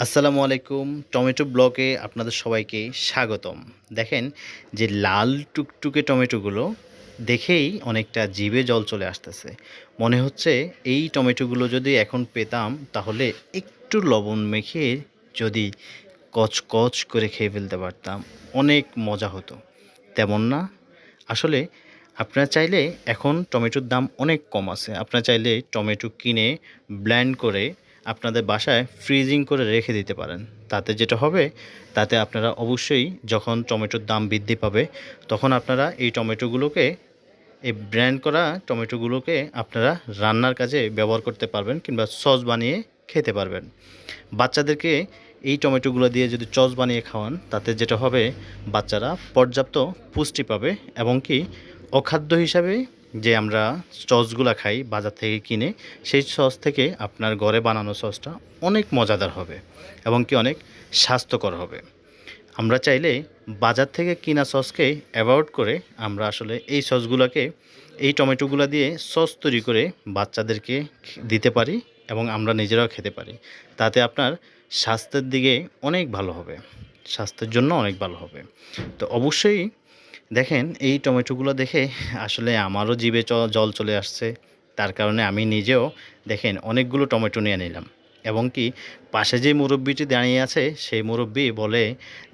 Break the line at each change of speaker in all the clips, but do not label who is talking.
আসসালামু আলাইকুম। টমেটো ব্লগে আপনাদের সবাইকে স্বাগতম। দেখেন যে লাল টুকটুকে টমেটোগুলো দেখেই অনেকটা জিভে জল চলে আসতেছে। মনে হচ্ছে এই টমেটোগুলো যদি এখন পেতাম তাহলে একটু লবণ মেখে যদি কচকচ করে খেয়ে ফেলতে পারতাম, অনেক মজা হতো। তেমন না? আসলে আপনারা চাইলে এখন টমেটোর দাম অনেক কম আছে। আপনারা চাইলে টমেটো কিনে ব্লেন্ড করে আপনাদের বাসায় ফ্রিজিং করে রেখে দিতে পারেন। তাতে যেটা হবে, তাতে আপনারা অবশ্যই যখন টমেটোর দাম বৃদ্ধি পাবে, তখন আপনারা এই টমেটোগুলোকে, এই ব্লেন্ড করা টমেটোগুলোকে আপনারা রান্নার কাজে ব্যবহার করতে পারবেন কিংবা সস বানিয়ে খেতে পারবেন। বাচ্চাদেরকে এই টমেটোগুলো দিয়ে যদি সস বানিয়ে খাওয়ান, তাতে যেটা হবে, বাচ্চারা পর্যাপ্ত পুষ্টি পাবে এবং কি অখাদ্য হিসাবে যে আমরা সসগুলো খাই বাজার থেকে কিনে, সেই সস থেকে আপনার ঘরে বানানো সসটা অনেক মজাদার হবে এবং কি অনেক স্বাস্থ্যকর হবে। আমরা চাইলে বাজার থেকে কিনা সসকে অ্যাভয়েড করে আমরা আসলে এই সসগুলোকে, এই টমেটোগুলো দিয়ে সস তৈরি করে বাচ্চাদেরকে দিতে পারি এবং আমরা নিজেরাও খেতে পারি। তাতে আপনার স্বাস্থ্যের দিকে অনেক ভালো হবে, স্বাস্থ্যের জন্য অনেক ভালো হবে। তো অবশ্যই দেখেন এই টমেটোগুলো দেখে আসলে আমারও জিভে জল চলে আসছে। তার কারণে আমি নিজেও দেখেন অনেকগুলো টমেটো নিয়ে নিলাম এবং কি পাশে যে মুরব্বিটি দাঁড়িয়ে আছে সেই মুরব্বি বলে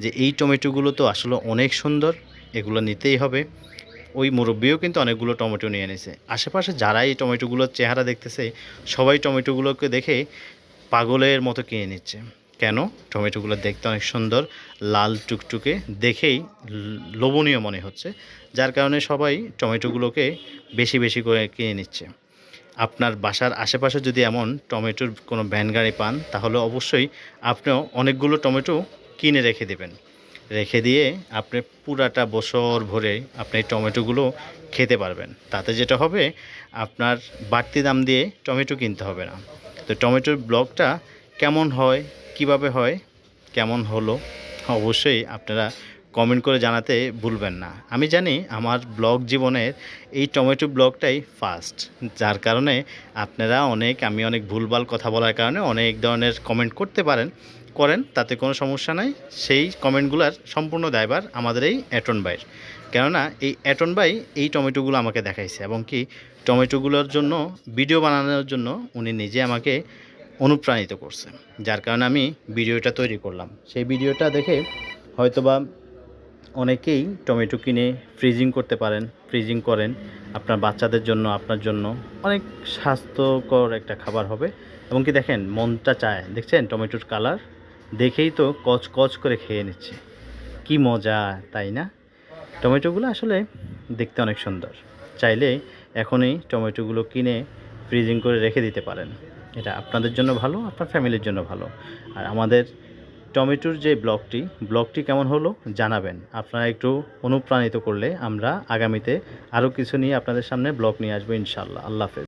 যে এই টমেটোগুলো তো আসলে অনেক সুন্দর, এগুলো নিতেই হবে। ওই মুরব্বিও কিন্তু অনেকগুলো টমেটো নিয়ে নিয়েছে। আশেপাশে যারা এই টমেটোগুলোর চেহারা দেখতেছে, সবাই টমেটোগুলোকে দেখে পাগলের মতো কিনে নিচ্ছে। কেন? টমেটোগুলো দেখতে অনেক সুন্দর, লাল টুকটুকে, দেখেই লোভনীয় মনে হচ্ছে, যার কারণে সবাই টমেটোগুলোকে বেশি বেশি করে কিনে নিচ্ছে। আপনার বাসার আশেপাশে যদি এমন টমেটোর কোনো ভ্যান গাড়ি পান, তাহলে অবশ্যই আপনিও অনেকগুলো টমেটো কিনে রেখে দেবেন। রেখে দিয়ে আপনি পুরাটা বছর ভরে আপনি টমেটোগুলো খেতে পারবেন। তাতে যেটা হবে, আপনার বাড়তি দাম দিয়ে টমেটো কিনতে হবে না। তো টমেটোর ব্লগটা কেমন হয়, কিভাবে হয়, কেমন হলো, অবশ্যই আপনারা কমেন্ট করে জানাতে ভুলবেন না। আমি জানি আমার ব্লগ জীবনের এই টমেটো ব্লগটাই ফার্স্ট, যার কারণে আপনারা আমি অনেক ভুলভাল কথা বলার কারণে অনেক ধরনের কমেন্ট করতে করেন, তাতে কোনো সমস্যা নাই। সেই কমেন্টগুলোর সম্পূর্ণ দায়ভার আমাদের এই এটন ভাইয়ের। কেননা এই এটন ভাই এই টমেটোগুলো আমাকে দেখাইছে এবং কি টমেটোগুলোর জন্য ভিডিও বানানোর জন্য উনি নিজে আমাকে অনুপ্রাণিত করছে, যার কারণে আমি ভিডিওটা তৈরি করলাম। সেই ভিডিওটা দেখে হয়তোবা অনেকেই টমেটো কিনে ফ্রিজিং করতে পারেন, ফ্রিজিং করেন আপনার বাচ্চাদের জন্য, আপনার জন্য অনেক স্বাস্থ্যকর একটা খাবার হবে। এবং কি দেখেন মনটা চায়, দেখছেন টমেটোর কালার দেখেই তো কচ করে খেয়ে নিচ্ছে। কি মজা, তাই না? টমেটোগুলো আসলে দেখতে অনেক সুন্দর। চাইলে এখনই টমেটোগুলো কিনে ফ্রিজিং করে রেখে দিতে পারেন। এটা আপনাদের জন্য ভালো, আপনার ফ্যামিলির জন্য ভালো। আর আমাদের টমেটোর যে ব্লগটি কেমন হলো জানাবেন। আপনারা একটু অনুপ্রাণিত করলে আমরা আগামীতে আরও কিছু নিয়ে আপনাদের সামনে ব্লগ নিয়ে আসবো ইনশাআল্লাহ। আল্লাহ হাফেজ।